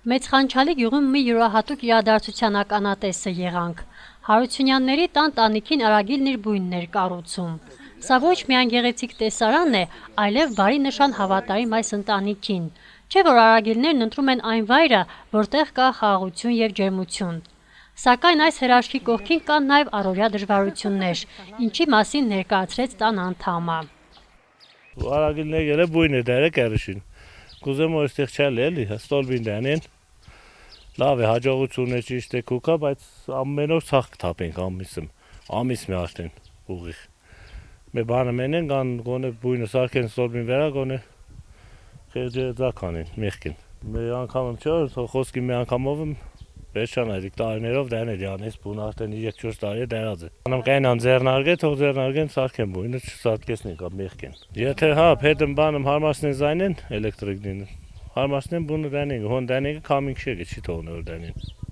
Մեծ Խանչալի գյուղում մի յուրահատուկ իրադարձության ականատեսը եղանք։ Հարությունյանների տան տանիքին Արագիլն իր բույնն էր կառուցում։ Սա ոչ միայն գեղեցիկ տեսարան է, այլև բարի նշան հավատարիմ այս ընտանիքին։ Չէ՞ որ Արագիլներն ընտրում են այն վայրը, որտեղ կա խաղաղություն եւ ջերմություն։ Սակայն այս հրաշքի կողքին կան նաև առօրյա դժվարություններ, ինչի մասին ներկայացրեց տան անդամը։ Արագիլները գերը բույն է դերը կերշին։ Կուզեմ որ այստեղ չել էլի, ստոլբին դանեն։ Լավ է, հաջողություն է ճիշտ է կուկա, բայց ամեն օր ցախ կթափենք ամիս մի արդեն ուղիղ։ Մեր բանը մենեն կան գոնե բույնը սարքեն ստոլբին վերա գոնե խերջը ձականեն մեղքին։ Մի անգամ չէ որ խոսքի մի անգամով վերջանայիկ տարիներով դանել յանես բուն արդեն 3-4 տարի է դարած է։ Անամ կայնան ձեռնարկե, թող ձեռնարկեն սարքեն բույնը չսարքեսնեն կա մեղքին։ Եթե հա փետն բանում հարմարսնեն զայնեն էլեկտրիկին հարմարսնեն բունը դանեն հոն դանեն կամինգ շեգը չի թողնել դանեն։